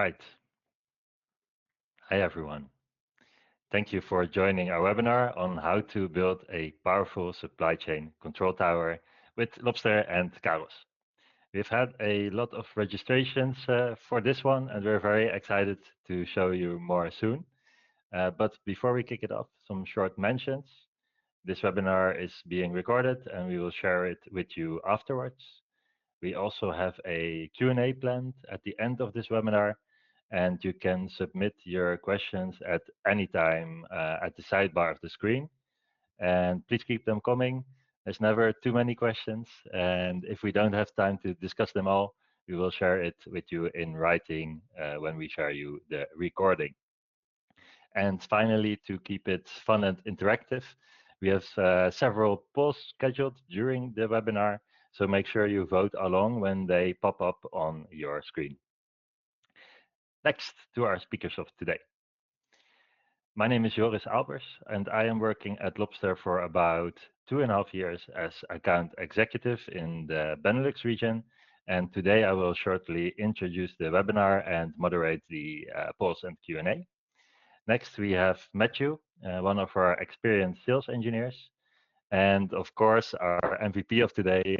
right. Hi, everyone. Thank you for joining our webinar on how to build a powerful supply chain control tower with Lobster and Caroz. We've had a lot of registrations for this one, and we're very excited to show you more soon. But before we kick it off, some short mentions. This webinar is being recorded, and we will share it with you afterwards. We also have a Q&A planned at the end of this webinar, and you can submit your questions at any time at the sidebar of the screen. And please keep them coming. There's never too many questions, and if we don't have time to discuss them all, we will share it with you in writing when we share you the recording. And finally, to keep it fun and interactive, we have several polls scheduled during the webinar, so make sure you vote along when they pop up on your screen. Next to our speakers of today. My name is Joris Albers, and I am working at Lobster for about 2.5 years as account executive in the Benelux region. And today I will shortly introduce the webinar and moderate the polls and Q&A. Next, we have Matthew, one of our experienced sales engineers, and of course, our MVP of today,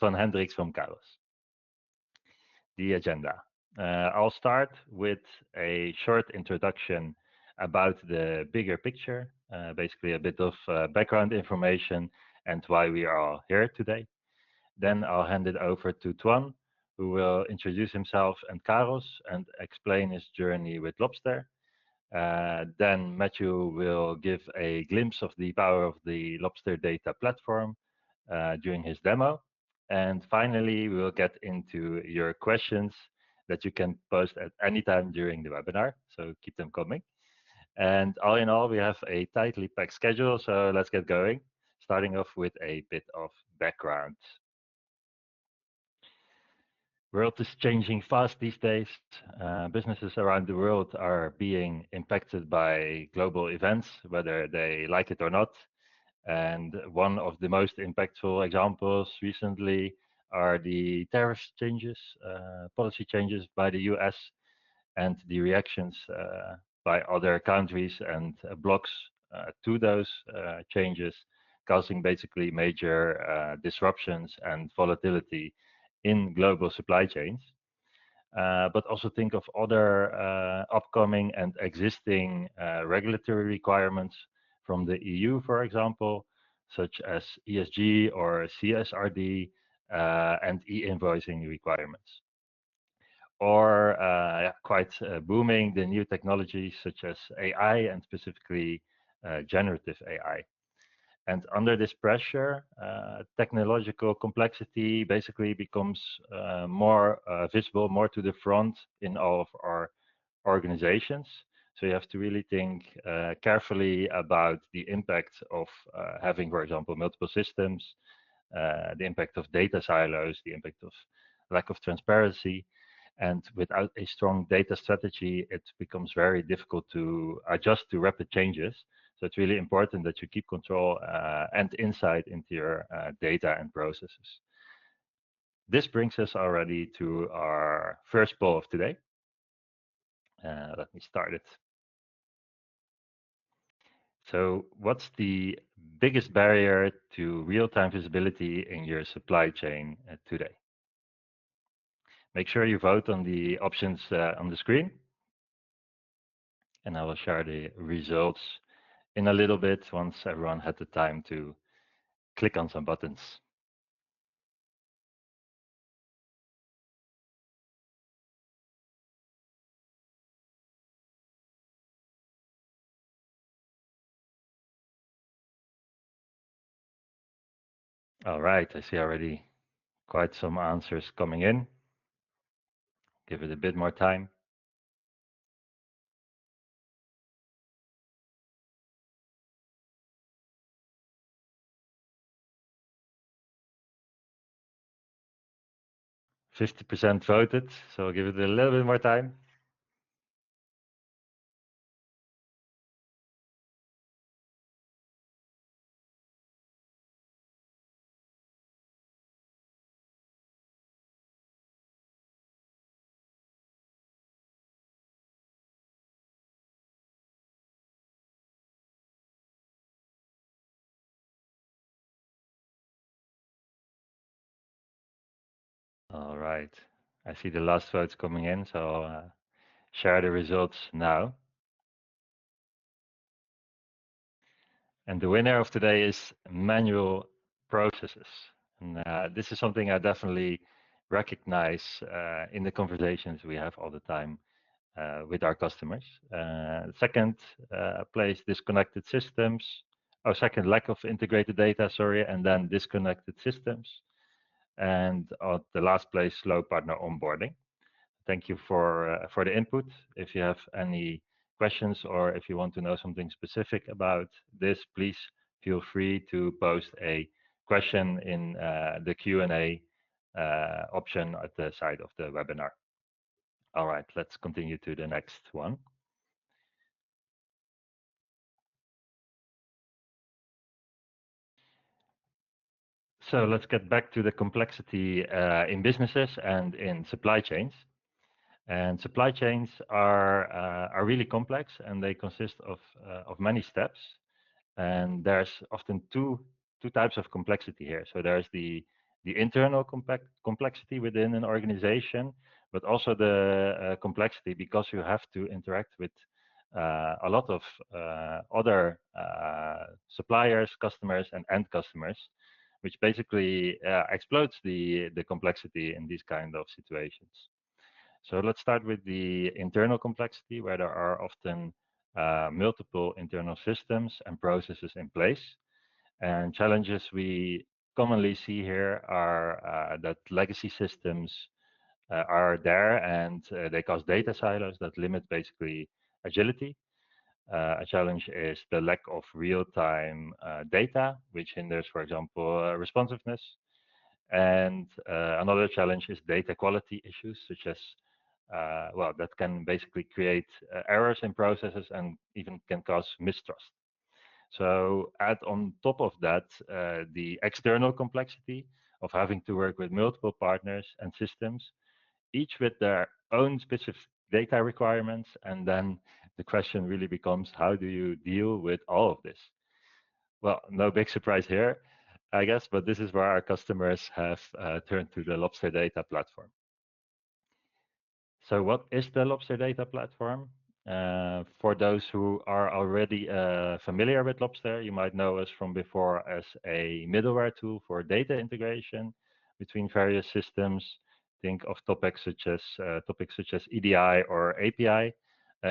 Twan Hendricks from Caroz. The agenda. I'll start with a short introduction about the bigger picture, basically a bit of background information and why we are all here today. Then I'll hand it over to Twan, who will introduce himself and Caroz and explain his journey with Lobster. Then Matthew will give a glimpse of the power of the Lobster Data Platform during his demo. And finally, we will get into your questions that you can post at any time during the webinar, so keep them coming. And all in all, we have a tightly packed schedule, so let's get going, starting off with a bit of background. World is changing fast these days. Businesses around the world are being impacted by global events, whether they like it or not. And one of the most impactful examples recently are the tariff changes, policy changes by the US, and the reactions by other countries and blocs to those changes, causing basically major disruptions and volatility in global supply chains. But also think of other upcoming and existing regulatory requirements from the EU, for example, such as ESG or CSRD and e-invoicing requirements. Or quite booming, the new technologies such as AI and specifically generative AI. And under this pressure, technological complexity basically becomes more visible, more to the front in all of our organizations. So you have to really think carefully about the impact of having, for example, multiple systems, the impact of data silos, the impact of lack of transparency. And without a strong data strategy, it becomes very difficult to adjust to rapid changes. So it's really important that you keep control and insight into your data and processes. This brings us already to our first poll of today. Let me start it. So what's the biggest barrier to real-time visibility in your supply chain today? Make sure you vote on the options on the screen. And I will share the results in a little bit once everyone had the time to click on some buttons. All right, I see already quite some answers coming in. Give it a bit more time. %50 voted, so I'll give it a little bit more time. right. I see the last votes coming in, so I'll share the results now. And the winner of today is manual processes. And this is something I definitely recognize in the conversations we have all the time with our customers. Second place, disconnected systems. Oh, second, lack of integrated data, sorry, and then disconnected systems. And the last place, slow partner onboarding. Thank you for the input. If you have any questions or if you want to know something specific about this, please feel free to post a question in the Q&A option at the side of the webinar. All right, let's continue to the next one. So let's get back to the complexity in businesses and in supply chains. And supply chains are really complex, and they consist of many steps. And there's often two types of complexity here. So there's the internal complexity within an organization, but also the complexity because you have to interact with a lot of other suppliers, customers, and end customers, which basically explodes the complexity in these kind of situations. So let's start with the internal complexity, where there are often multiple internal systems and processes in place. And challenges we commonly see here are that legacy systems are there and they cause data silos that limit basically agility. A challenge is the lack of real-time data, which hinders, for example, responsiveness. And another challenge is data quality issues, such as, well, that can basically create errors in processes and even can cause mistrust. So add on top of that the external complexity of having to work with multiple partners and systems, each with their own specific data requirements. And then the question really becomes, how do you deal with all of this? Well, no big surprise here, I guess, but this is where our customers have turned to the Lobster Data Platform. So what is the Lobster Data Platform? For those who are already familiar with Lobster, you might know us from before as a middleware tool for data integration between various systems. Think of topics such as EDI or API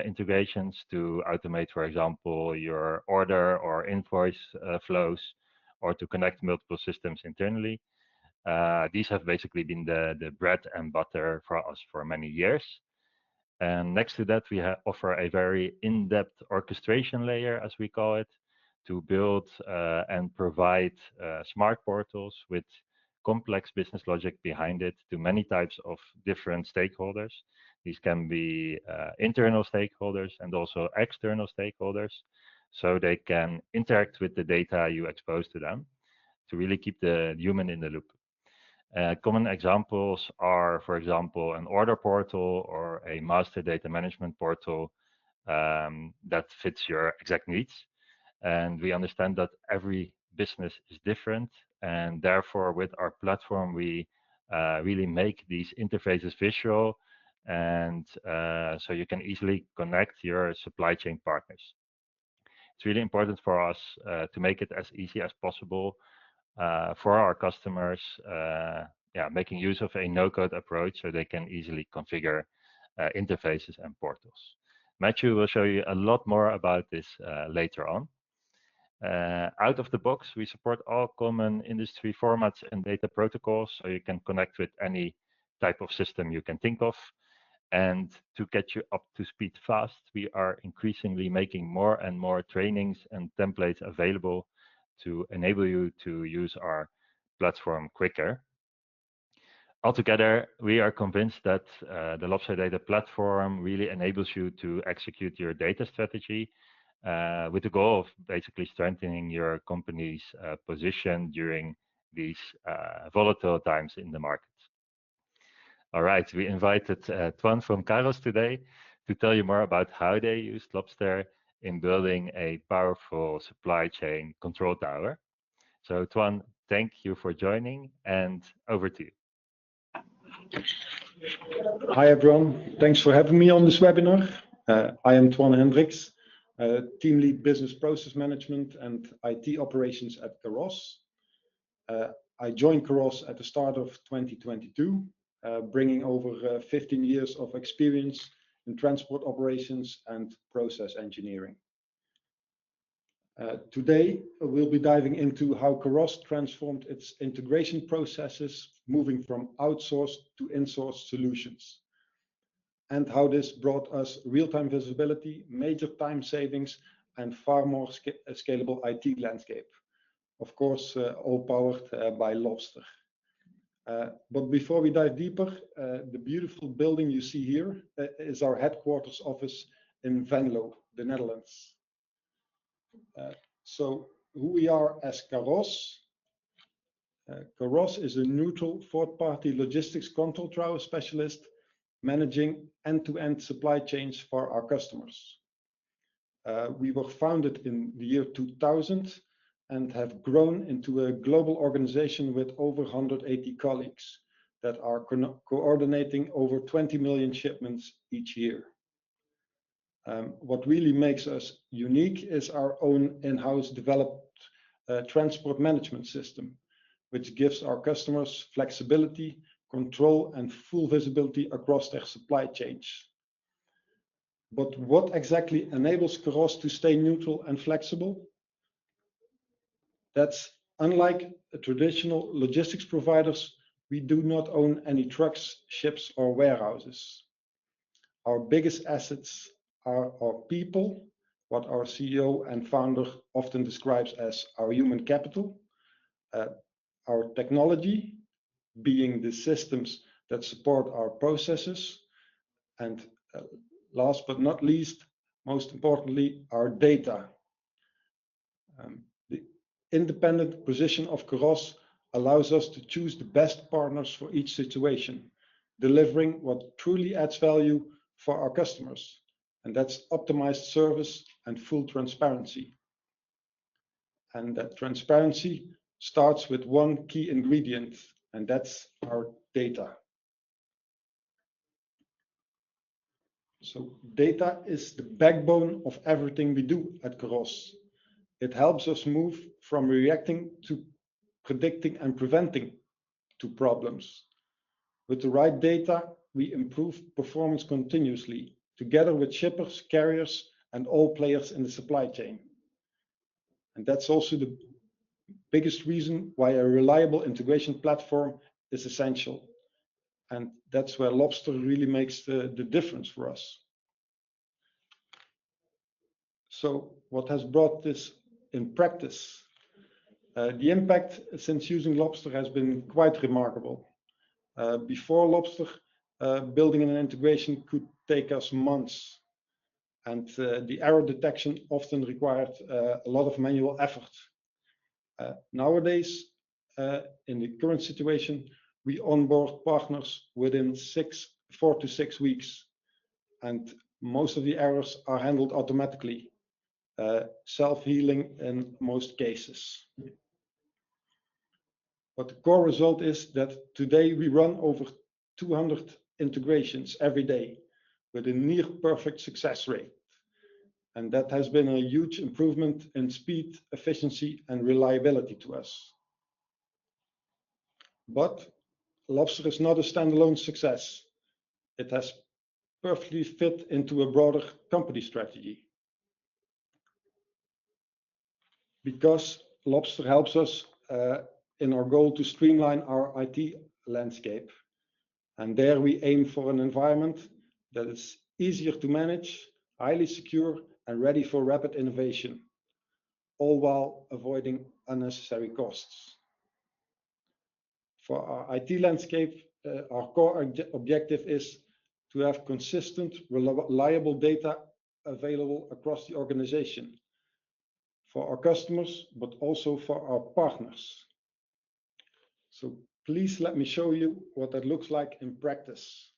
integrations to automate, for example, your order or invoice flows, or to connect multiple systems internally. These have basically been the bread and butter for us for many years. And next to that, we offer a very in-depth orchestration layer, as we call it, to build and provide smart portals with complex business logic behind it to many types of different stakeholders. These can be internal stakeholders and also external stakeholders, so they can interact with the data you expose to them to really keep the human in the loop. Common examples are, for example, an order portal or a master data management portal that fits your exact needs. And we understand that every business is different. And therefore, with our platform, we really make these interfaces visual. And so you can easily connect your supply chain partners. It's really important for us to make it as easy as possible for our customers, making use of a no-code approach so they can easily configure interfaces and portals. Matthew will show you a lot more about this later on. Out of the box, we support all common industry formats and data protocols, so you can connect with any type of system you can think of. And to get you up to speed fast, we are increasingly making more and more trainings and templates available to enable you to use our platform quicker. Altogether, we are convinced that the Lobster Data Platform really enables you to execute your data strategy with the goal of basically strengthening your company's position during these volatile times in the market. All right, we invited Twan from Caroz today to tell you more about how they used Lobster in building a powerful supply chain control tower. So Twan, thank you for joining, and over to you. Hi everyone, thanks for having me on this webinar. I am Twan Hendricks, Team Lead Business Process Management and IT Operations at Caroz. I joined Caroz at the start of 2022, bringing over 15 years of experience in transport operations and process engineering. Today, we'll be diving into how Caroz transformed its integration processes, moving from outsourced to insourced solutions, and how this brought us real-time visibility, major time savings, and far more scalable IT landscape. Of course, all powered by Lobster. But before we dive deeper, the beautiful building you see here is our headquarters office in Venlo, the Netherlands. So who we are as Caroz. Caroz is a neutral fourth-party logistics control tower specialist managing end-to-end supply chains for our customers. We were founded in the year 2000 and have grown into a global organization with over 180 colleagues that are coordinating over 20 million shipments each year. What really makes us unique is our own in-house developed transport management system, which gives our customers flexibility, control, and full visibility across their supply chains. But what exactly enables Caroz to stay neutral and flexible? That's unlike traditional logistics providers, we do not own any trucks, ships, or warehouses. Our biggest assets are our people, what our CEO and founder often describes as our human capital, our technology, being the systems that support our processes, and last but not least, most importantly, our data. The independent position of Caroz allows us to choose the best partners for each situation, delivering what truly adds value for our customers, and that's optimized service and full transparency. And that transparency starts with one key ingredient, and that's our data. So data is the backbone of everything we do at Caroz. It helps us move from reacting to predicting and preventing to problems. With the right data, we improve performance continuously, together with shippers, carriers, and all players in the supply chain. And that's also the biggest reason why a reliable integration platform is essential. And that's where Lobster really makes the difference for us. So what has brought this in practice? The impact since using Lobster has been quite remarkable. Before Lobster, building an integration could take us months, and the error detection often required a lot of manual effort. Nowadays, in the current situation, we onboard partners within 4 to 6 weeks, and most of the errors are handled automatically, self-healing in most cases. But the core result is that today we run over 200 integrations every day with a near perfect success rate. And that has been a huge improvement in speed, efficiency, and reliability to us. But Lobster is not a standalone success. It has perfectly fit into a broader company strategy. Because Lobster helps us in our goal to streamline our IT landscape. And there we aim for an environment that is easier to manage, highly secure, and ready for rapid innovation, all while avoiding unnecessary costs. For our IT landscape, our core objective is to have consistent, reliable data available across the organization for our customers, but also for our partners. So please let me show you what that looks like in practice.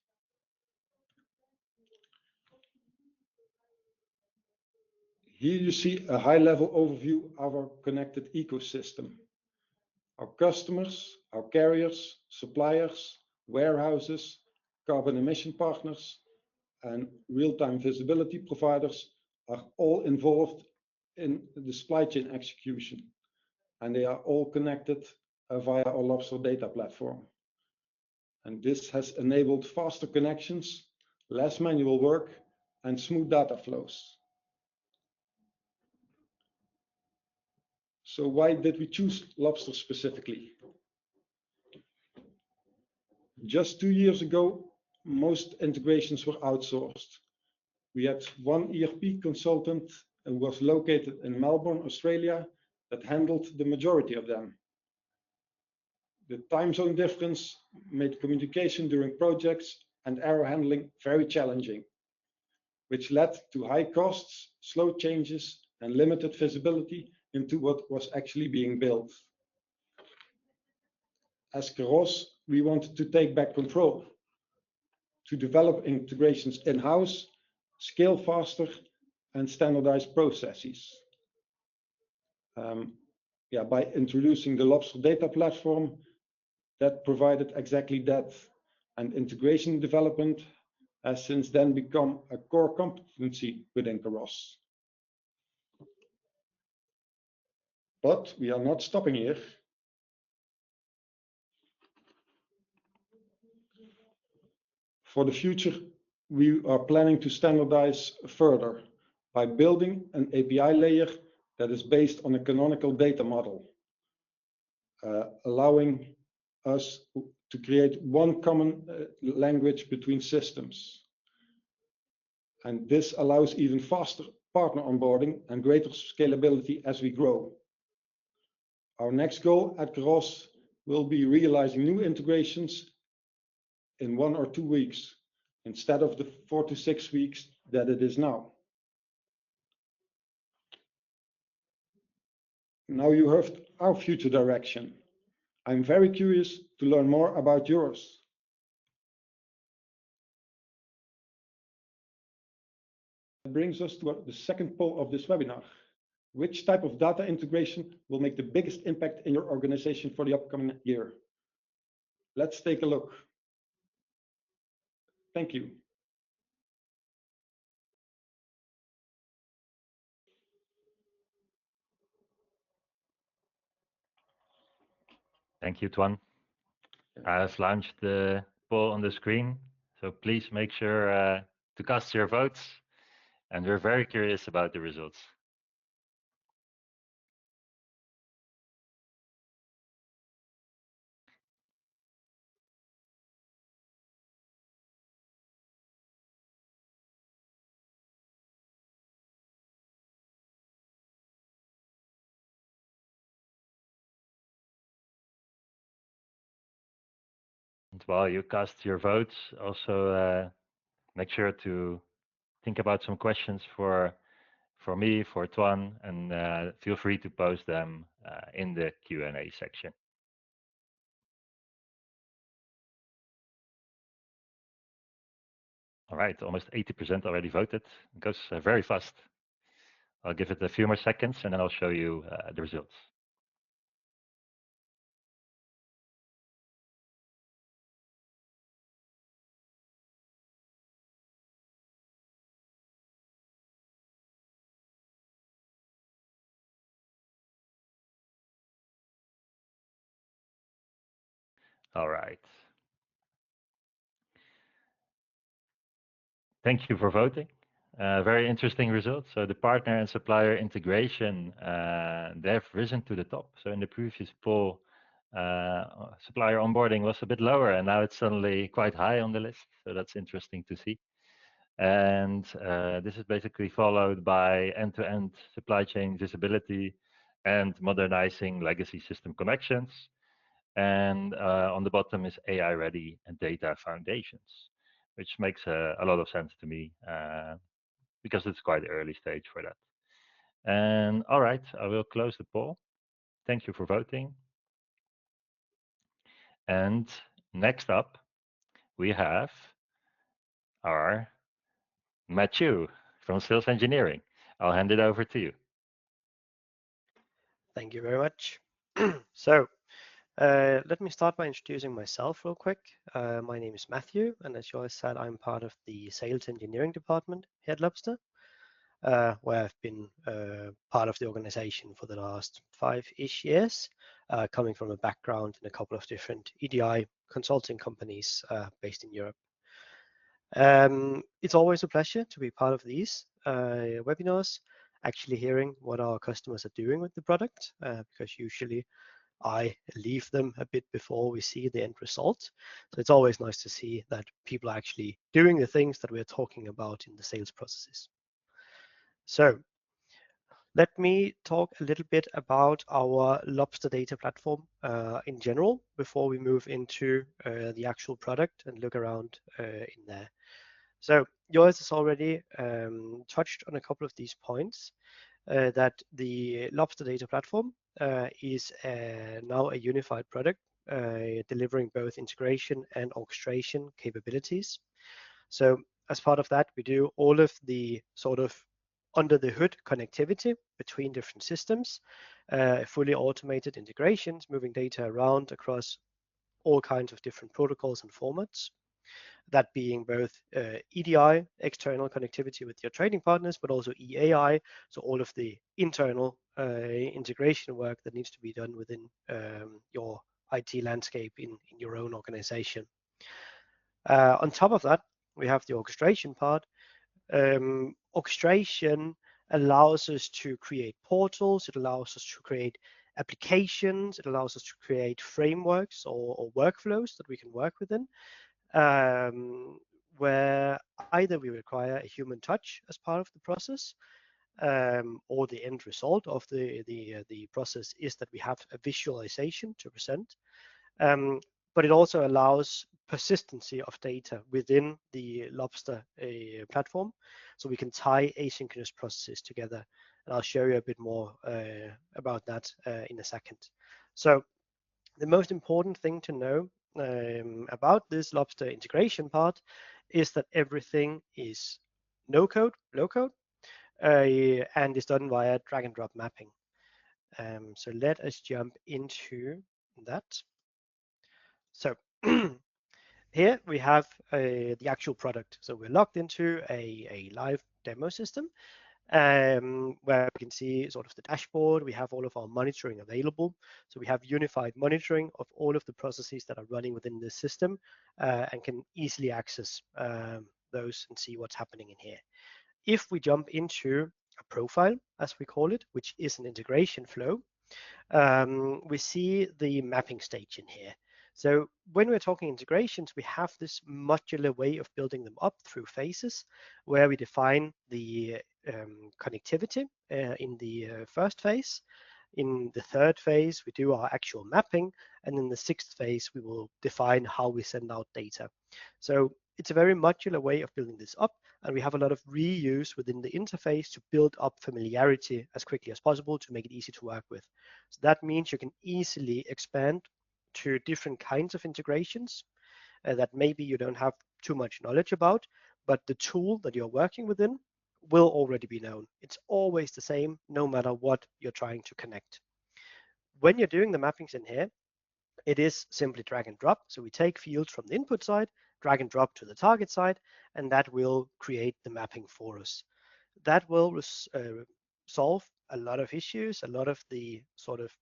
Here you see a high-level overview of our connected ecosystem. Our customers, our carriers, suppliers, warehouses, carbon emission partners, and real-time visibility providers are all involved in the supply chain execution, and they are all connected via our Lobster Data Platform. And this has enabled faster connections, less manual work, and smooth data flows. So why did we choose Lobster specifically? Just 2 years ago, most integrations were outsourced. We had one ERP consultant who was located in Melbourne, Australia, that handled the majority of them. The time zone difference made communication during projects and error handling very challenging, which led to high costs, slow changes, and limited visibility into what was actually being built. As Caroz, we wanted to take back control, to develop integrations in-house, scale faster, and standardize processes. By introducing the Lobster Data Platform, that provided exactly that. And integration development has since then become a core competency within Caroz. But we are not stopping here. For the future, we are planning to standardize further by building an API layer that is based on a canonical data model, allowing us to create one common language between systems. And this allows even faster partner onboarding and greater scalability as we grow. Our next goal at Caroz will be realizing new integrations in 1 or 2 weeks, instead of the 4 to 6 weeks that it is now. Now you heard our future direction. I'm very curious to learn more about yours. That brings us to the second poll of this webinar. Which type of data integration will make the biggest impact in your organization for the upcoming year? Let's take a look. Thank you. Thank you, Tuan. I have launched the poll on the screen, so please make sure to cast your votes, and we're very curious about the results. And while you cast your votes, also make sure to think about some questions for me, for Tuan, and feel free to post them in the Q&A section. All right, almost 80% already voted. It goes very fast. I'll give it a few more seconds and then I'll show you the results. All right. Thank you for voting. Very interesting results. So the partner and supplier integration, they've risen to the top. So in the previous poll, supplier onboarding was a bit lower, and now it's suddenly quite high on the list. So that's interesting to see. And this is basically followed by end-to-end supply chain visibility and modernizing legacy system connections. And on the bottom is AI-ready and data foundations, which makes a lot of sense to me because it's quite early stage for that. And all right, I will close the poll. Thank you for voting. And next up, we have our Matthew from Sales Engineering. I'll hand it over to you. Thank you very much. So Let me start by introducing myself real quick. My name is Matthew, and as Joyce said, I'm part of the sales engineering department here at Lobster, where I've been part of the organization for the last 5-ish years, coming from a background in a couple of different EDI consulting companies based in Europe. It's always a pleasure to be part of these webinars, actually hearing what our customers are doing with the product, because usually I leave them a bit before we see the end result. So it's always nice to see that people are actually doing the things that we're talking about in the sales processes. So let me talk a little bit about our Lobster Data Platform in general before we move into the actual product and look around in there. So Joris has already touched on a couple of these points, that the Lobster Data Platform is now a unified product delivering both integration and orchestration capabilities. So as part of that, we do all of the sort of under the hood connectivity between different systems, fully automated integrations, moving data around across all kinds of different protocols and formats, that being both EDI, external connectivity with your trading partners, but also EAI, so all of the internal integration work that needs to be done within your IT landscape in your own organization. On top of that, we have the orchestration part. Orchestration allows us to create portals, it allows us to create applications, it allows us to create frameworks or workflows that we can work within, where either we require a human touch as part of the process, or the end result of the process is that we have a visualization to present. But it also allows persistency of data within the Lobster platform, so we can tie asynchronous processes together. And I'll show you a bit more about that in a second. So the most important thing to know about this Lobster integration part is that everything is no code, low code, and is done via drag and drop mapping. So let us jump into that. So here we have the actual product. So we're logged into a live demo system, where we can see sort of the dashboard. We have all of our monitoring available. So we have unified monitoring of all of the processes that are running within the system, and can easily access those and see what's happening in here. If we jump into a profile, as we call it, which is an integration flow, we see the mapping stage in here. So when we're talking integrations, we have this modular way of building them up through phases, where we define the connectivity in the first phase. In the third phase, we do our actual mapping, and in the sixth phase, we will define how we send out data. So it's a very modular way of building this up, and we have a lot of reuse within the interface to build up familiarity as quickly as possible to make it easy to work with. So that means you can easily expand to different kinds of integrations that maybe you don't have too much knowledge about, but the tool that you're working within will already be known. It's always the same, no matter what you're trying to connect. When you're doing the mappings in here, it is simply drag and drop. So we take fields from the input side, drag and drop to the target side, and that will create the mapping for us. That will solve a lot of issues, a lot of the sort of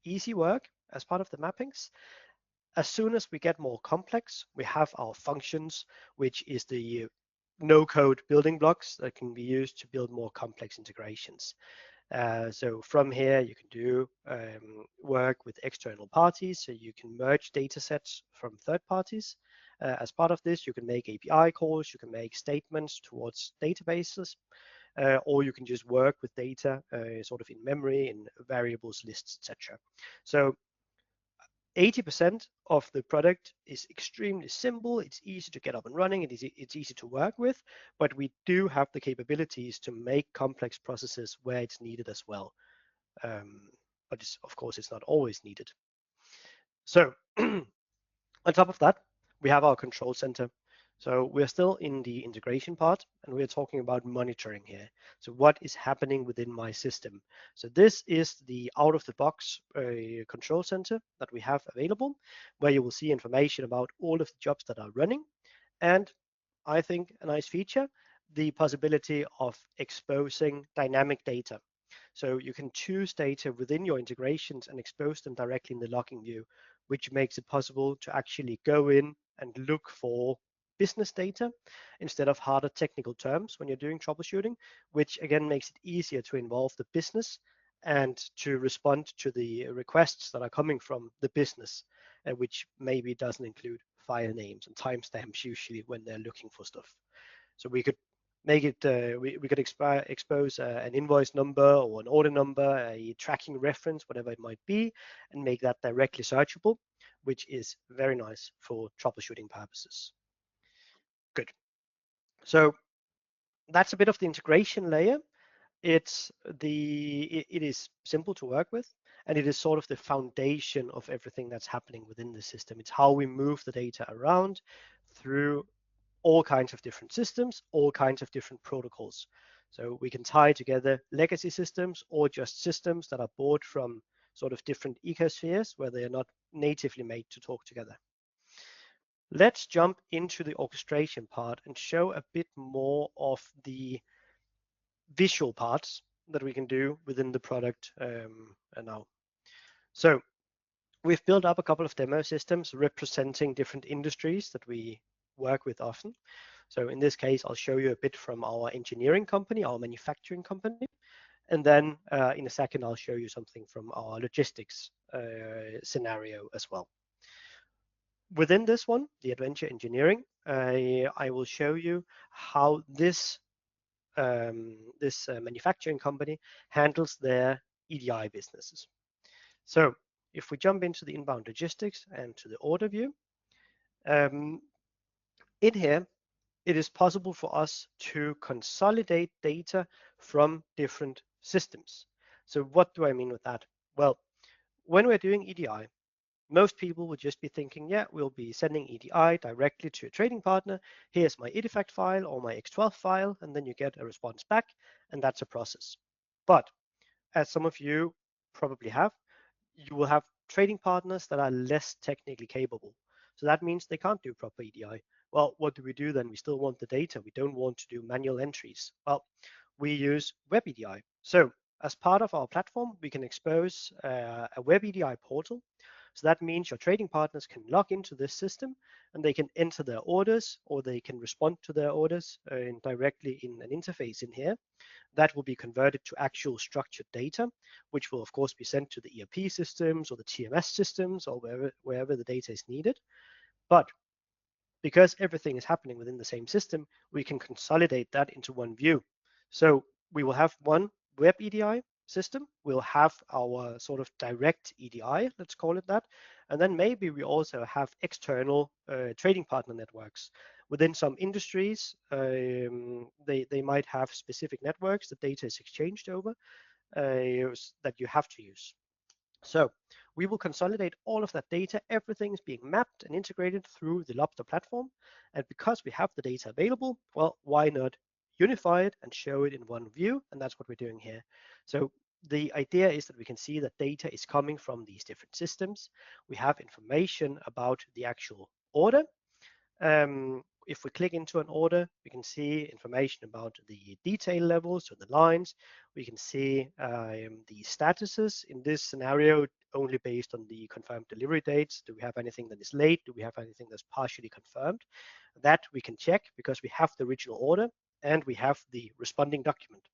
easy work as part of the mappings. As soon as we get more complex, we have our functions, which is the no-code building blocks that can be used to build more complex integrations. So from here, you can do work with external parties, so you can merge data sets from third parties. As part of this, you can make API calls, you can make statements towards databases, or you can just work with data sort of in memory, in variables, lists, etc. So 80% of the product is extremely simple. It's easy to get up and running. It's easy to work with, but we do have the capabilities to make complex processes where it's needed as well. But of course, it's not always needed. So on top of that, we have our control center. So we're still in the integration part, and we're talking about monitoring here. So what is happening within my system? So this is the out-of-the-box control center that we have available, where you will see information about all of the jobs that are running, and I think a nice feature, the possibility of exposing dynamic data. So you can choose data within your integrations and expose them directly in the logging view, which makes it possible to actually go in and look for business data instead of harder technical terms when you're doing troubleshooting, which again makes it easier to involve the business and to respond to the requests that are coming from the business, which maybe doesn't include file names and timestamps usually when they're looking for stuff. So we could make it, we could expose an invoice number or an order number, a tracking reference, whatever it might be, and make that directly searchable, which is very nice for troubleshooting purposes. Good. So that's a bit of the integration layer. It is simple to work with, and it is sort of the foundation of everything that's happening within the system. It's how we move the data around through all kinds of different systems, all kinds of different protocols. So we can tie together legacy systems or just systems that are bought from sort of different ecospheres where they are not natively made to talk together. Let's jump into the orchestration part and show a bit more of the visual parts that we can do within the product now. So we've built up a couple of demo systems representing different industries that we work with often. So in this case, I'll show you a bit from our engineering company, our manufacturing company, and then in a second, I'll show you something from our logistics scenario as well. Within this one, the adventure engineering, I will show you how this manufacturing company handles their EDI businesses. So if we jump into the inbound logistics and to the order view, in here, it is possible for us to consolidate data from different systems. So what do I mean with that? Well, when we're doing EDI, most people would just be thinking, yeah, we'll be sending EDI directly to a trading partner. Here's my EDIFACT file or my X12 file, and then you get a response back, and that's a process. But as some of you probably have, you will have trading partners that are less technically capable. So that means they can't do proper EDI. Well, what do we do then? We still want the data. We don't want to do manual entries. Well, we use web EDI. So as part of our platform, we can expose a web EDI portal. So that means your trading partners can log into this system and they can enter their orders or they can respond to their orders directly in an interface in here. That will be converted to actual structured data, which will of course be sent to the ERP systems or the TMS systems or wherever the data is needed. But because everything is happening within the same system, we can consolidate that into one view. So we will have one web EDI system. We'll have our sort of direct EDI, let's call it that. And then maybe we also have external trading partner networks. Within some industries, they might have specific networks that data is exchanged over that you have to use. So we will consolidate all of that data. Everything is being mapped and integrated through the Lobster platform. And because we have the data available, well, why not unify it and show it in one view? And that's what we're doing here. So the idea is that we can see that data is coming from these different systems. We have information about the actual order. If we click into an order, we can see information about the detail levels, so the lines. We can see the statuses in this scenario only based on the confirmed delivery dates. Do we have anything that is late? Do we have anything that's partially confirmed? That we can check because we have the original order and we have the responding document.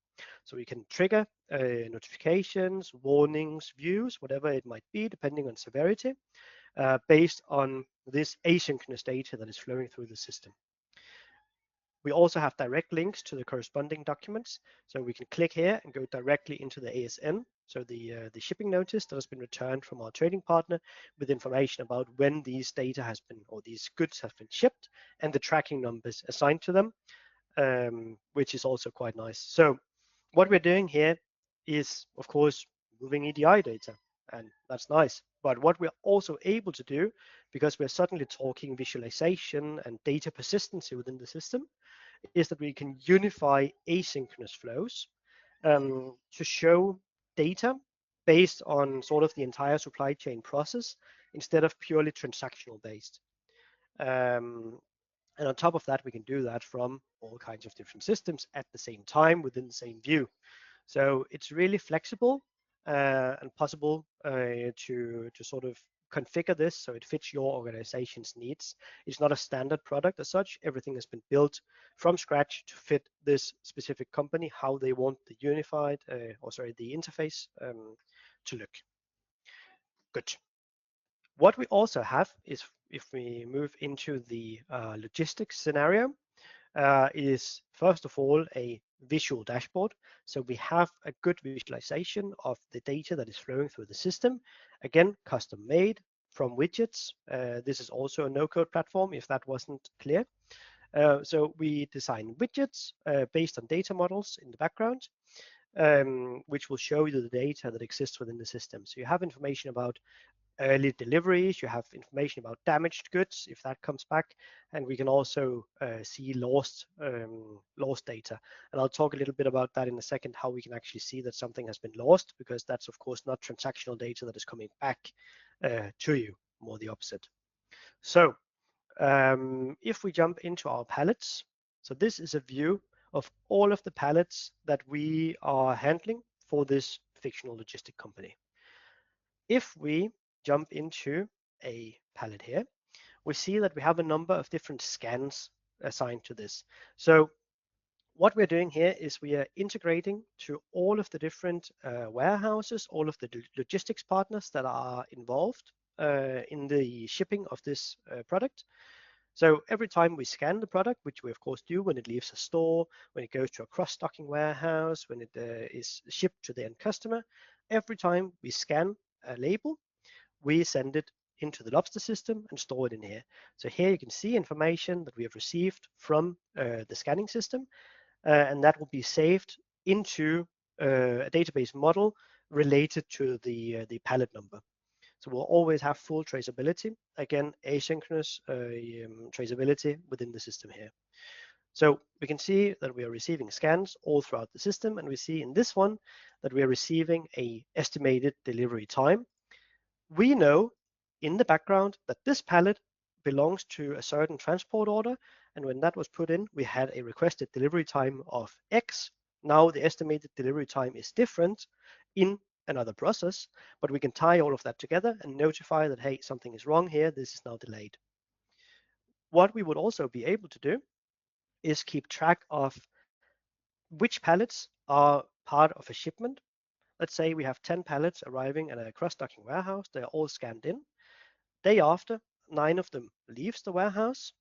So we can trigger notifications, warnings, views, whatever it might be, depending on severity. Based on this asynchronous data that is flowing through the system. We also have direct links to the corresponding documents. So we can click here and go directly into the ASN, so the shipping notice that has been returned from our trading partner with information about when these data has been, or these goods have been shipped, and the tracking numbers assigned to them, which is also quite nice. So what we're doing here is, of course, moving EDI data, and that's nice. But what we're also able to do, because we're suddenly talking visualization and data persistency within the system, is that we can unify asynchronous flows to show data based on sort of the entire supply chain process instead of purely transactional based. And on top of that, we can do that from all kinds of different systems at the same time within the same view. So it's really flexible and possible to sort of configure this so it fits your organization's needs. It's not a standard product as such. Everything has been built from scratch to fit this specific company, how they want the unified, the interface to look. Good. What we also have is, if we move into the logistics scenario, is first of all a visual dashboard. So we have a good visualization of the data that is flowing through the system. Again, custom made from widgets. This is also a no-code platform, if that wasn't clear. So we design widgets based on data models in the background, which will show you the data that exists within the system. So you have information about early deliveries, you have information about damaged goods if that comes back, and we can also see lost data. And I'll talk a little bit about that in a second, how we can actually see that something has been lost, because that's of course not transactional data that is coming back to you, more the opposite. So if we jump into our pallets, so this is a view of all of the pallets that we are handling for this fictional logistic company. If we jump into a palette here, we see that we have a number of different scans assigned to this. So what we're doing here is we are integrating to all of the different warehouses, all of the logistics partners that are involved in the shipping of this product. So every time we scan the product, which we of course do when it leaves a store, when it goes to a cross-docking warehouse, when it is shipped to the end customer, every time we scan a label, we send it into the Lobster system and store it in here. So here you can see information that we have received from the scanning system, and that will be saved into a database model related to the pallet number. So we'll always have full traceability, again, asynchronous traceability within the system here. So we can see that we are receiving scans all throughout the system, and we see in this one that we are receiving a estimated delivery time. We know in the background that this pallet belongs to a certain transport order, and when that was put in, we had a requested delivery time of X. Now the estimated delivery time is different in another process, but we can tie all of that together and notify that, hey, something is wrong here, this is now delayed. What we would also be able to do is keep track of which pallets are part of a shipment. Let's say we have 10 pallets arriving at a cross-docking warehouse, they're all scanned in. Day after, 9 of them leaves the warehouse.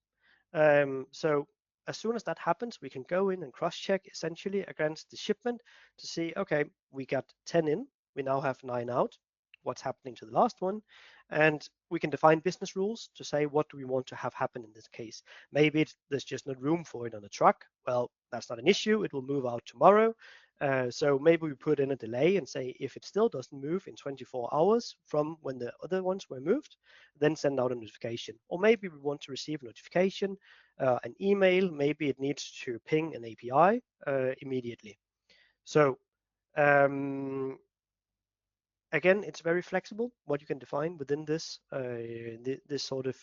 So as soon as that happens, we can go in and cross-check essentially against the shipment to see, okay, we got 10 in, we now have 9 out. What's happening to the last one? And we can define business rules to say, what do we want to have happen in this case? Maybe there's just not room for it on the truck. Well, that's not an issue. It will move out tomorrow. So maybe we put in a delay and say, if it still doesn't move in 24 hours from when the other ones were moved, then send out a notification. Or maybe we want to receive a notification, an email, maybe it needs to ping an API immediately. So again, it's very flexible what you can define within this this sort of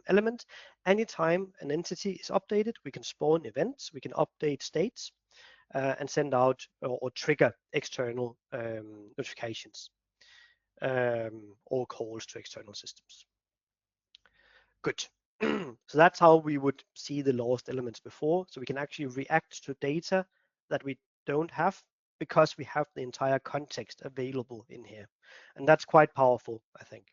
element. Anytime an entity is updated, we can spawn events, we can update states, and send out or trigger external notifications or calls to external systems. Good. So that's how we would see the lost elements before. So we can actually react to data that we don't have because we have the entire context available in here. And that's quite powerful, I think.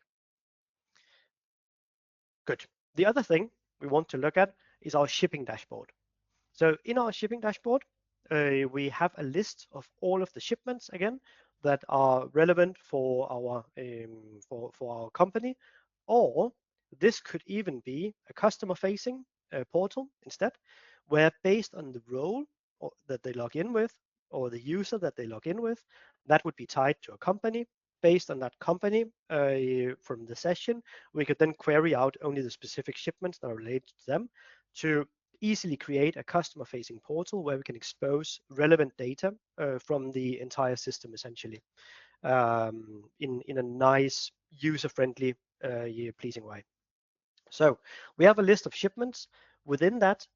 Good. The other thing we want to look at is our shipping dashboard. So in our shipping dashboard, we have a list of all of the shipments again that are relevant for our company, or this could even be a customer-facing portal instead, where based on the role that they log in with or the user that they log in with, that would be tied to a company. based on that company from the session, we could then query out only the specific shipments that are related to them to easily create a customer-facing portal where we can expose relevant data from the entire system, essentially, in a nice, user-friendly, pleasing way. So we have a list of shipments. Within that,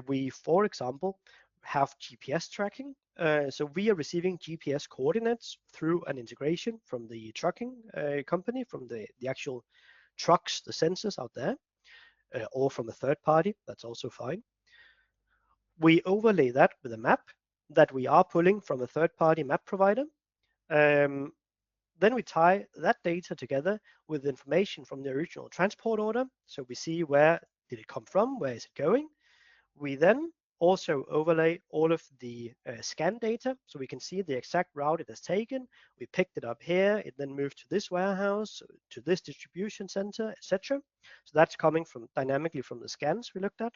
we, for example, have GPS tracking. So we are receiving GPS coordinates through an integration from the trucking company, from the actual trucks, the sensors out there, or from a third party. That's also fine. We overlay that with a map that we are pulling from a third-party map provider. Then we tie that data together with information from the original transport order. So we see where did it come from, where is it going. We then also overlay all of the scan data, so we can see the exact route it has taken. We picked it up here, it then moved to this warehouse, to this distribution center, etc. So that's coming from dynamically from the scans we looked at.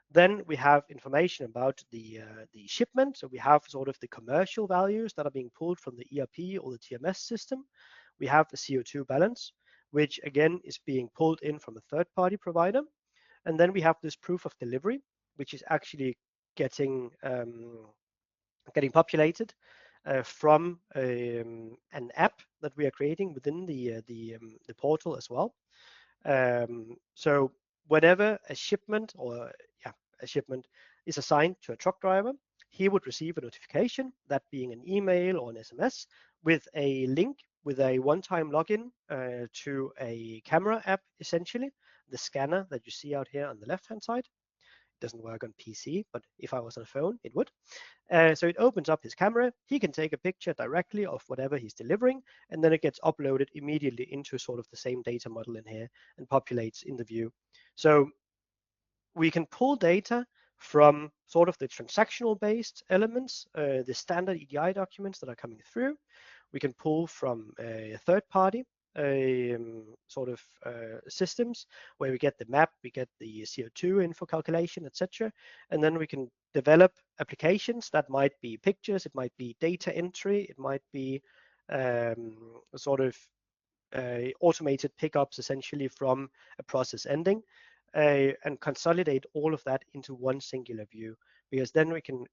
Then we have information about the shipment. So we have sort of the commercial values that are being pulled from the ERP or the TMS system. We have the CO2 balance, which again is being pulled in from a third-party provider. And then we have this proof of delivery, which is actually getting populated from an app that we are creating within the portal as well. So whenever a shipment is assigned to a truck driver, he would receive a notification, that being an email or an SMS, with a link with a one-time login to a camera app, essentially, the scanner that you see out here on the left-hand side. It doesn't work on PC, but if I was on a phone, it would. So it opens up his camera. He can take a picture directly of whatever he's delivering, and then it gets uploaded immediately into sort of the same data model in here and populates in the view. So we can pull data from sort of the transactional based elements, the standard EDI documents that are coming through. We can pull from a third party systems where we get the map, we get the CO2 info calculation, etc. And then we can develop applications that might be pictures, it might be data entry, it might be automated pickups essentially from a process ending, and consolidate all of that into one singular view, because then we can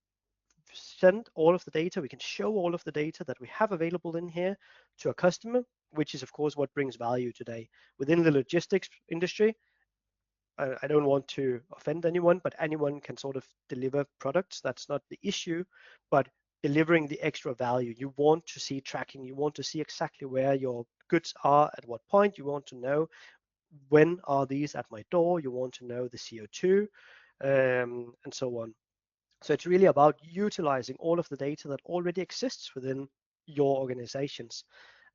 send all of the data, we can show all of the data that we have available in here to a customer, which is of course what brings value today. Within the logistics industry, I don't want to offend anyone, but anyone can sort of deliver products. That's not the issue, but delivering the extra value. You want to see tracking. You want to see exactly where your goods are at what point. You want to know when are these at my door. You want to know the CO2 and so on. So it's really about utilizing all of the data that already exists within your organizations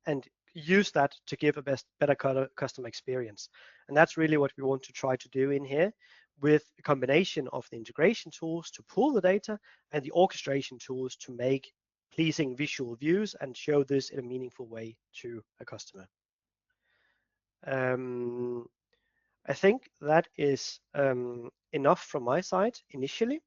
and use that to give a better customer experience. And that's really what we want to try to do in here, with a combination of the integration tools to pull the data and the orchestration tools to make pleasing visual views and show this in a meaningful way to a customer. I think that is enough from my side initially.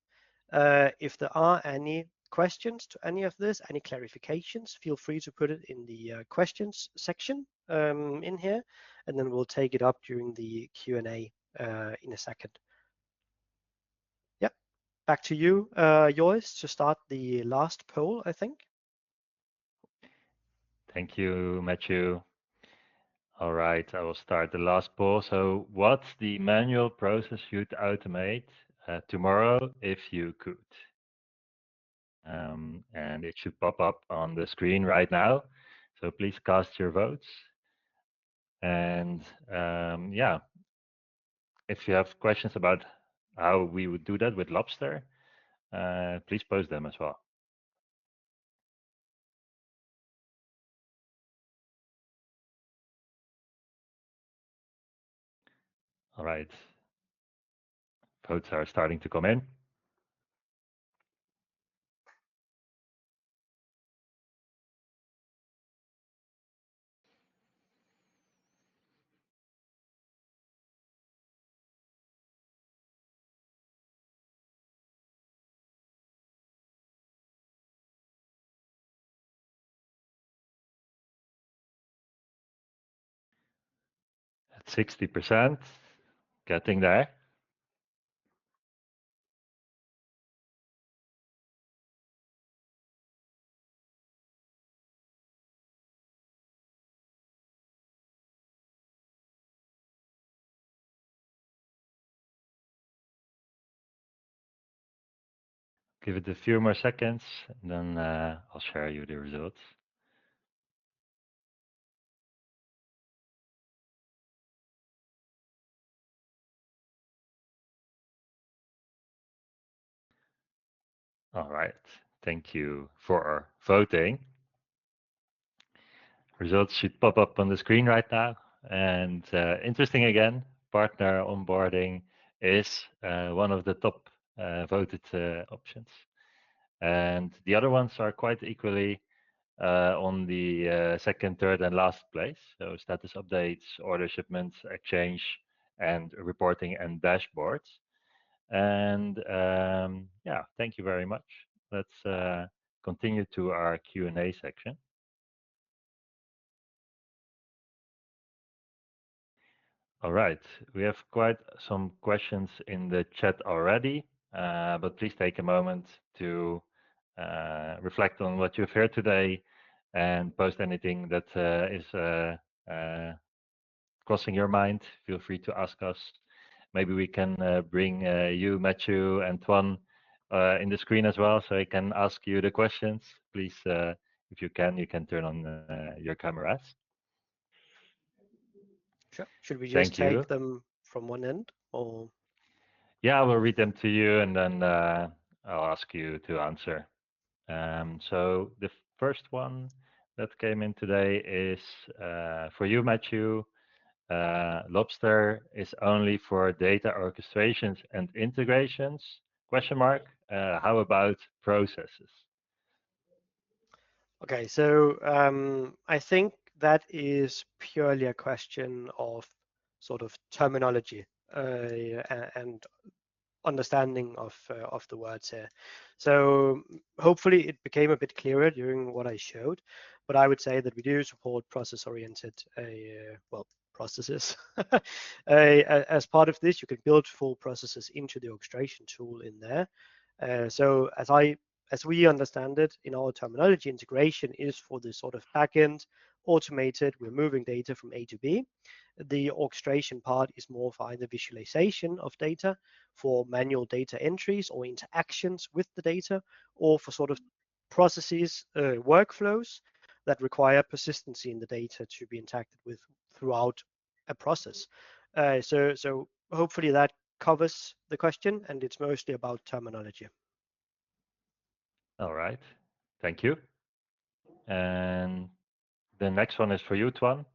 If there are any questions to any of this, any clarifications, feel free to put it in the questions section in here, and then we'll take it up during the Q&A in a second. Yeah, back to you, Joyce, to start the last poll, I think. Thank you, Matthew. All right, I will start the last poll. So what's the manual process you'd automate tomorrow if you could? And it should pop up on the screen right now. So please cast your votes. And yeah, if you have questions about how we would do that with Lobster, please post them as well. All right, votes are starting to come in. 60%, getting there. Give it a few more seconds, and then I'll share you the results. All right, thank you for voting. Results should pop up on the screen right now. And interesting again, partner onboarding is one of the top voted options. And the other ones are quite equally on the second, third, and last place. So status updates, order shipments, exchange, and reporting and dashboards. And yeah, thank you very much. Let's continue to our Q&A section. All right, we have quite some questions in the chat already, but please take a moment to reflect on what you've heard today and post anything that is crossing your mind. Feel free to ask us. Maybe we can bring you, Matthew, and Tuan in the screen as well, so I can ask you the questions. Please, if you can turn on your cameras. Sure. Should we just Thank you. take them from one end, or? Yeah, I will read them to you, and then I'll ask you to answer. So the first one that came in today is for you, Matthew. Lobster is only for data orchestrations and integrations? Question mark. How about processes? Okay, so I think that is purely a question of sort of terminology and understanding of the words here. So hopefully it became a bit clearer during what I showed, but I would say that we do support process-oriented well, processes. As part of this, you can build full processes into the orchestration tool in there. So as we understand it in our terminology, integration is for the sort of backend automated. We're moving data from A to B. The orchestration part is more for either visualization of data, for manual data entries or interactions with the data, or for sort of processes, workflows that require persistency in the data to be interacted with throughout a process. So hopefully that covers the question, and it's mostly about terminology. All right, thank you. And the next one is for you, Tuan.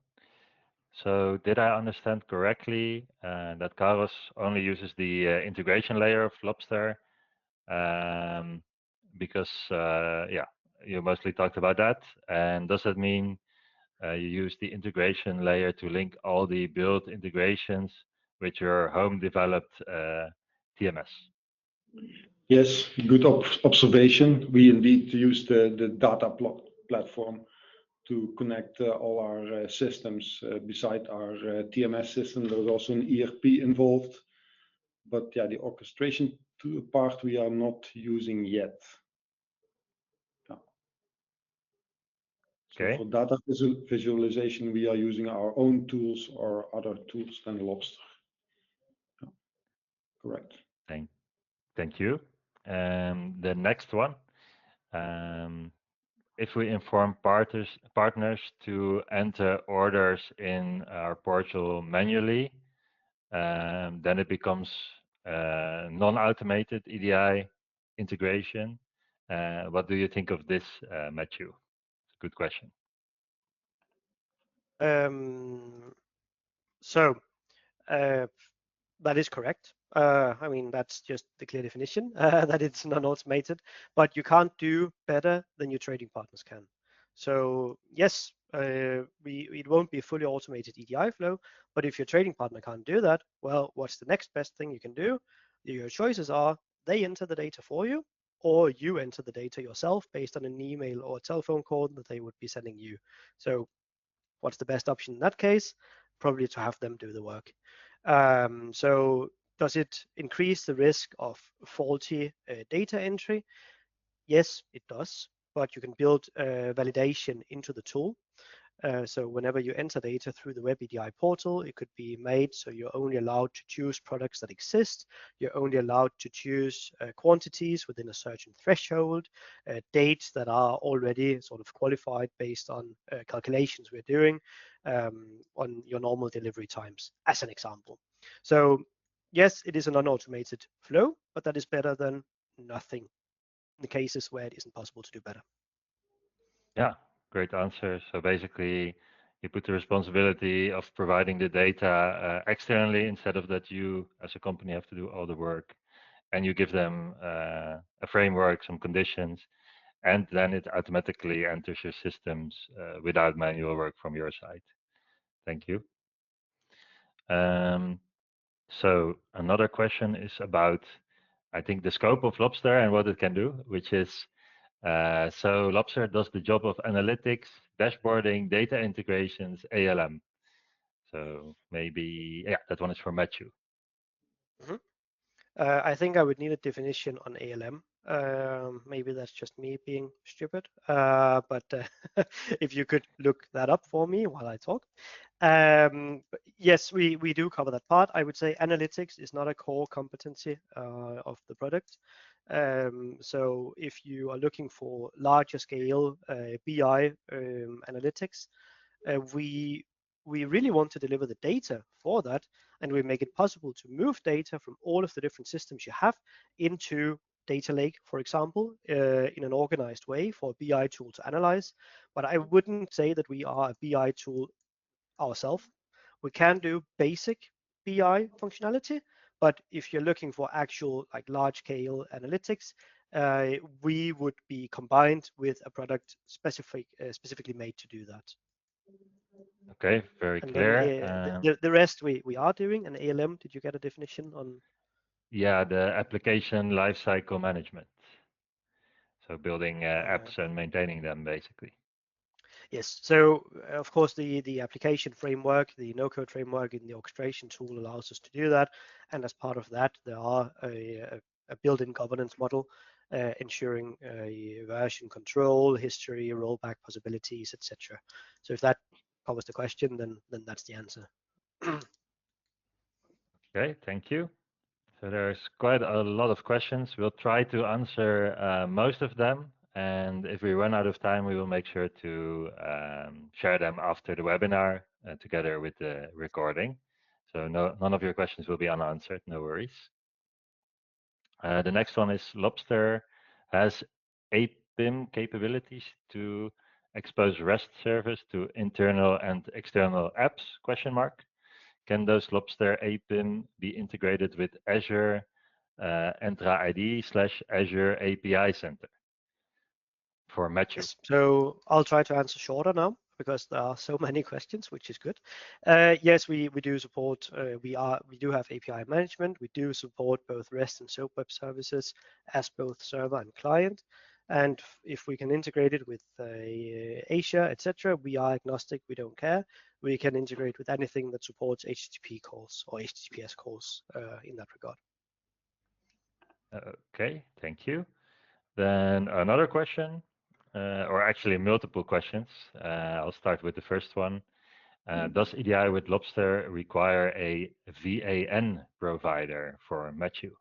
So did I understand correctly that Caroz only uses the integration layer of Lobster? Because yeah, you mostly talked about that. And does that mean you use the integration layer to link all the build integrations with your home developed TMS? Yes, good observation. We indeed use the data platform to connect all our systems. Beside our TMS system, there is also an ERP involved. But yeah, the orchestration part we are not using yet. Yeah. So Okay. for data visualization, we are using our own tools or other tools than Lobster. Yeah. Correct. Thank you. The next one. If we inform partners to enter orders in our portal manually, then it becomes non-automated EDI integration. What do you think of this, Matthew? Good question. So that is correct. I mean, that's just the clear definition that it's non-automated, but you can't do better than your trading partners can. So yes, it won't be a fully automated EDI flow, but if your trading partner can't do that, well, what's the next best thing you can do? Your choices are they enter the data for you, or you enter the data yourself based on an email or a telephone call that they would be sending you. So what's the best option in that case? probably to have them do the work. So does it increase the risk of faulty data entry? Yes, it does, but you can build validation into the tool. So whenever you enter data through the Web EDI portal, it could be made so you're only allowed to choose products that exist. You're only allowed to choose quantities within a certain threshold, dates that are already sort of qualified based on calculations we're doing on your normal delivery times, as an example. So yes, it is an unautomated flow, but that is better than nothing in the cases where it isn't possible to do better. Yeah, great answer. So basically, you put the responsibility of providing the data externally instead of that you as a company have to do all the work, and you give them a framework, some conditions, and then it automatically enters your systems without manual work from your side. Thank you. So another question is about, I think, the scope of Lobster and what it can do, which is, so Lobster does the job of analytics, dashboarding, data integrations, ALM. So maybe, yeah, that one is for Matthew. Mhm. I think I would need a definition on ALM. Maybe that's just me being stupid, but if you could look that up for me while I talk. But yes, we do cover that part. I would say analytics is not a core competency of the product. So if you are looking for larger scale BI analytics, we really want to deliver the data for that, and we make it possible to move data from all of the different systems you have into data lake, for example, in an organized way for a BI tool to analyze. But I wouldn't say that we are a BI tool ourselves. We can do basic BI functionality, but if you're looking for actual like large scale analytics, we would be combined with a product specifically made to do that. Okay, very And then clear. the rest we are doing. And ALM, did you get a definition on? Yeah, the application lifecycle management. So building Uh, apps and maintaining them, basically. yes. So of course the application framework, the no-code framework in the orchestration tool allows us to do that. And as part of that, there are a built-in governance model ensuring version control, history, rollback possibilities, etc. So if that covers the question, then that's the answer. Okay, thank you. So there's quite a lot of questions. We'll try to answer most of them. And if we run out of time, we will make sure to share them after the webinar together with the recording. So none of your questions will be unanswered, no worries. The next one is Lobster has APIM capabilities to expose REST service to internal and external apps, question mark. Can those Lobster APIM be integrated with Azure Entra ID / Azure API Center for Matthew? Yes, so I'll try to answer shorter now because there are so many questions, which is good. Yes, we do support. We do have API management. We do support both REST and SOAP web services as both server and client. And if we can integrate it with Asia, etc., we are agnostic. We don't care. We can integrate with anything that supports HTTP calls or HTTPS calls in that regard. Okay, thank you. Then another question, or actually multiple questions. I'll start with the first one. Does EDI with Lobster require a VAN provider for Matthew?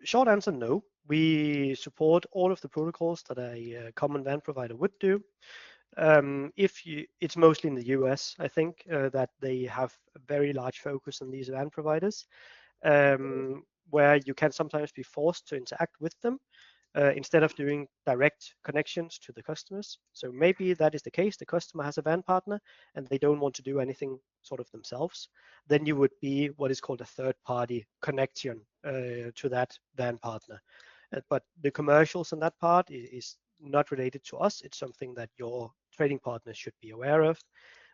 Short answer, no. We support all of the protocols that a common WAN provider would do. It's mostly in the US, I think, that they have a very large focus on these WAN providers, where you can sometimes be forced to interact with them instead of doing direct connections to the customers. So maybe that is the case. The customer has a WAN partner and they don't want to do anything sort of themselves. Then you would be what is called a third-party connection to that WAN partner. But the commercials on that part is not related to us. It's something that your trading partners should be aware of.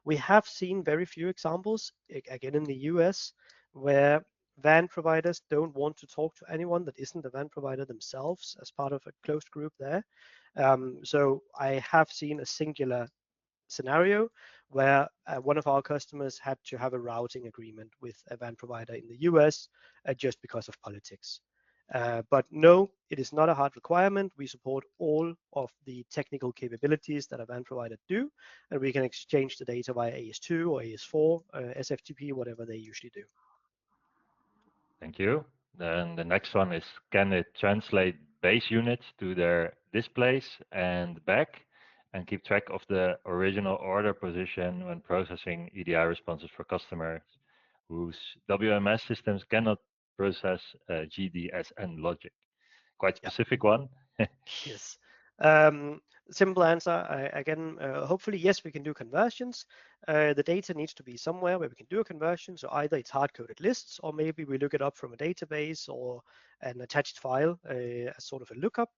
We have seen very few examples, again in the US, where WAN providers don't want to talk to anyone that isn't a WAN provider themselves as part of a closed group there. So I have seen a singular scenario where one of our customers had to have a routing agreement with a WAN provider in the US just because of politics. But no, it is not a hard requirement. We support all of the technical capabilities that a WAN provider do, and we can exchange the data via AS2 or AS4, SFTP, whatever they usually do. Thank you. Then the next one is, can it translate base units to their displays and back and keep track of the original order position when processing EDI responses for customers whose WMS systems cannot process GDSN logic? Quite Yeah. specific one. Yes. Simple answer. Again, hopefully, yes, we can do conversions. The data needs to be somewhere where we can do a conversion. So either it's hard-coded lists, or maybe we look it up from a database or an attached file as sort of a lookup.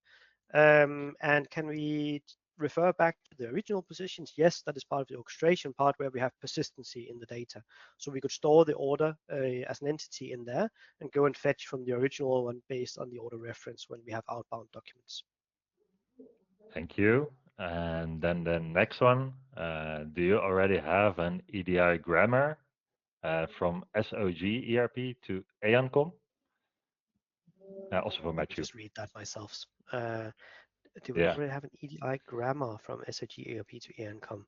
And can we refer back to the original positions? Yes, that is part of the orchestration part where we have persistency in the data. So we could store the order as an entity in there and go and fetch from the original one based on the order reference when we have outbound documents. Thank you. And then the next one, do you already have an EDI grammar from SOG ERP to ANCOM? Also for Let me Matthew. just read that myself. Do we Yeah. already have an EDI grammar from SOG ERP to EANCOM?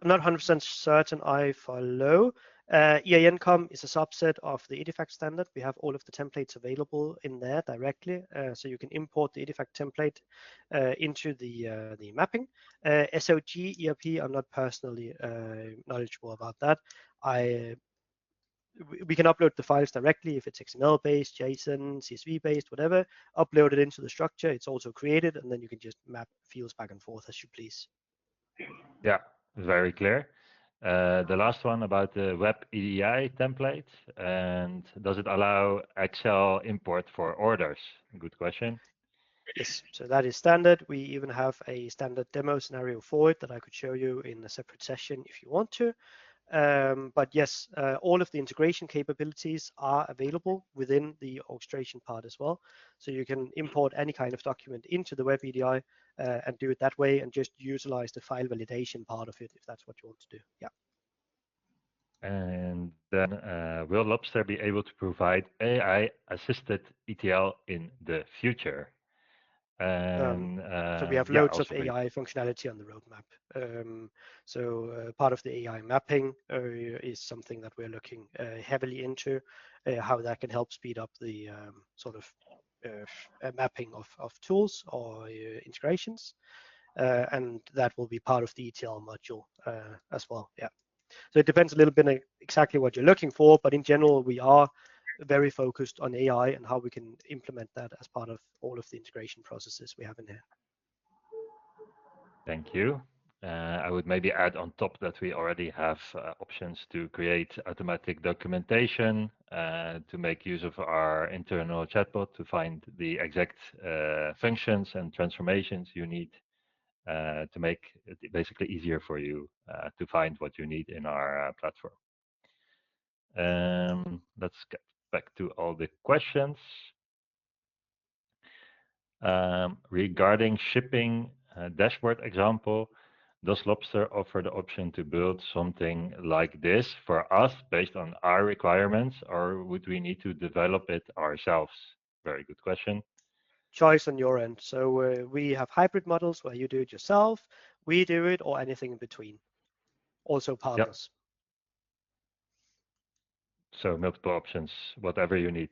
I'm not 100% certain I follow. EANCOM is a subset of the EDIFACT standard. We have all of the templates available in there directly, so you can import the EDIFACT template into the mapping. SOG ERP, I'm not personally knowledgeable about that. We can upload the files directly if it's XML based, JSON, CSV based, whatever. Upload it into the structure. It's also created, and then you can just map fields back and forth as you please. Yeah, very clear. The last one about the web EDI template, and does it allow Excel import for orders? Good question. Yes, so that is standard. We even have a standard demo scenario for it that I could show you in a separate session if you want to. But yes, all of the integration capabilities are available within the orchestration part as well. So you can import any kind of document into the web EDI and do it that way and just utilize the file validation part of it if that's what you want to do. Yeah. And then will Lobster be able to provide AI-assisted ETL in the future? And So we have yeah, loads of also for you. AI functionality on the roadmap. Part of the AI mapping is something that we're looking heavily into, how that can help speed up the sort of mapping of tools or integrations. And that will be part of the ETL module as well. Yeah. So it depends a little bit on exactly what you're looking for, but in general, we are very focused on AI and how we can implement that as part of all of the integration processes we have in here. Thank you. I would maybe add on top that we already have options to create automatic documentation, to make use of our internal chatbot to find the exact functions and transformations you need to make it basically easier for you to find what you need in our platform. Let's get back to all the questions. Regarding shipping dashboard example, does Lobster offer the option to build something like this for us based on our requirements, or would we need to develop it ourselves? Very good question. Choice on your end. So we have hybrid models where you do it yourself, we do it, or anything in between. Also partners. Yep. So multiple options, whatever you need.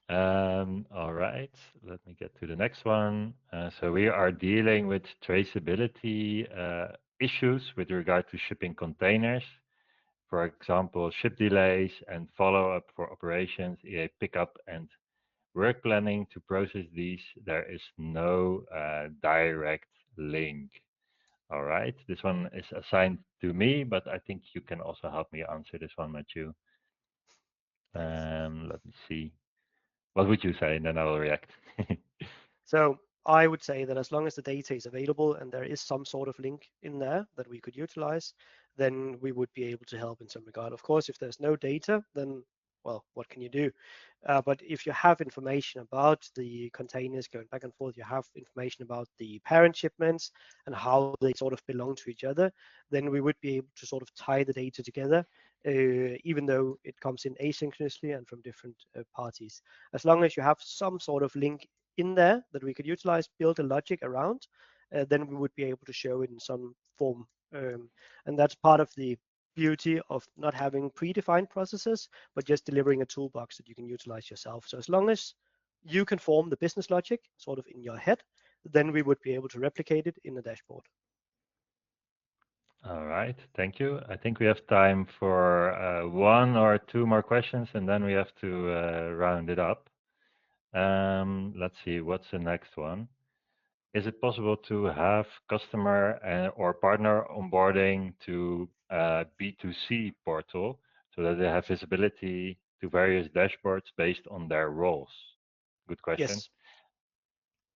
Yeah. All right, let me get to the next one. So we are dealing with traceability issues with regard to shipping containers. For example, ship delays and follow-up for operations, EA pickup and work planning to process these. There is no direct link. All right, this one is assigned to me, but I think you can also help me answer this one, Matthew. Let me see. What would you say? And then I will react. So I would say that as long as the data is available and there is some sort of link in there that we could utilize, then we would be able to help in some regard. Of course, if there's no data, then well, what can you do? But if you have information about the containers going back and forth, you have information about the parent shipments and how they sort of belong to each other, then we would be able to sort of tie the data together, even though it comes in asynchronously and from different parties. As long as you have some sort of link in there that we could utilize, build a logic around, then we would be able to show it in some form. And that's part of the beauty of not having predefined processes, but just delivering a toolbox that you can utilize yourself. So as long as you can form the business logic sort of in your head, then we would be able to replicate it in a dashboard. All right, thank you. I think we have time for one or two more questions, and then we have to round it up. Let's see, what's the next one? Is it possible to have customer or partner onboarding to B2C portal so that they have visibility to various dashboards based on their roles? Good question. Yes.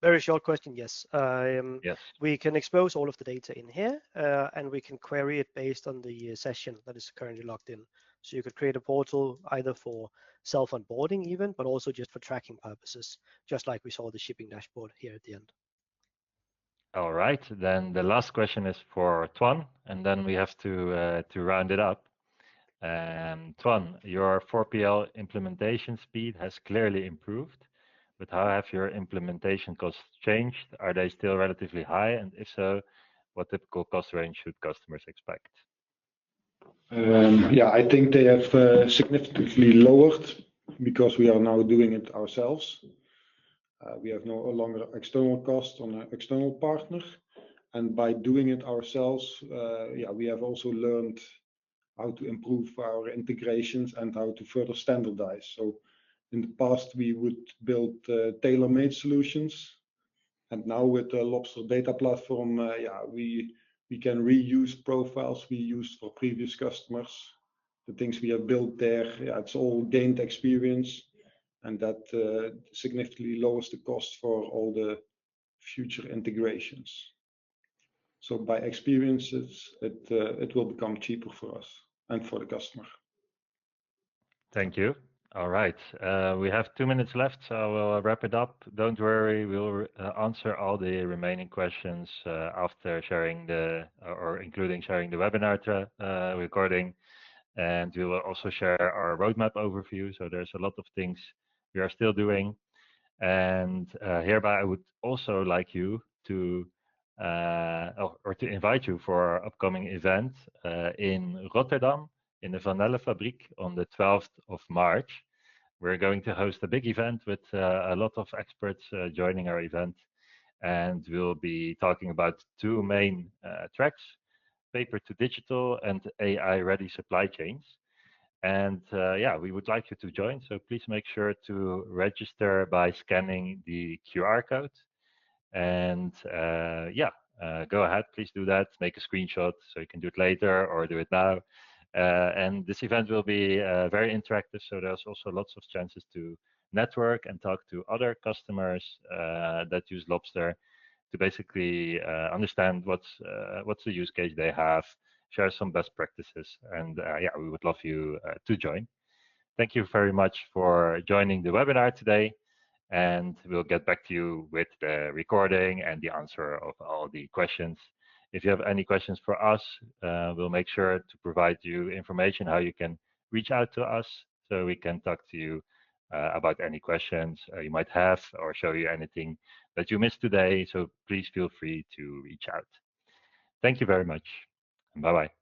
Very short question, yes. Yes. We can expose all of the data in here, and we can query it based on the session that is currently logged in. So you could create a portal either for self-onboarding even, but also just for tracking purposes, just like we saw the shipping dashboard here at the end. All right, then the last question is for Tuan, and then we have to round it up. Tuan, your 4PL implementation speed has clearly improved, but how have your implementation costs changed? Are they still relatively high? And if so, what typical cost range should customers expect? Yeah, I think they have significantly lowered because we are now doing it ourselves. We have no longer external cost on an external partner. And by doing it ourselves, yeah, we have also learned how to improve our integrations and how to further standardize. So in the past, we would build tailor-made solutions. And now with the Lobster Data Platform, yeah, we can reuse profiles we used for previous customers. The things we have built there, yeah, it's all gained experience, and that significantly lowers the cost for all the future integrations. So by experiences, it will become cheaper for us and for the customer. Thank you. All right, we have 2 minutes left, so I will wrap it up. Don't worry, we'll answer all the remaining questions after sharing or including sharing the webinar recording. And we will also share our roadmap overview. So there's a lot of things we are still doing. And hereby, I would also like you to or to invite you for our upcoming event in Rotterdam in the Vanillefabriek on the 12th of March. We're going to host a big event with a lot of experts joining our event, and we'll be talking about two main tracks: paper to digital and AI-ready supply chains. And yeah, we would like you to join. So please make sure to register by scanning the QR code. And yeah, go ahead, please do that. Make a screenshot so you can do it later or do it now. And this event will be very interactive. So there's also lots of chances to network and talk to other customers that use Lobster to basically understand what's the use case they have, share some best practices, and yeah, we would love you to join. Thank you very much for joining the webinar today, and we'll get back to you with the recording and the answer of all the questions. If you have any questions for us, we'll make sure to provide you information how you can reach out to us so we can talk to you about any questions you might have or show you anything that you missed today. So please feel free to reach out. Thank you very much. Bye bye.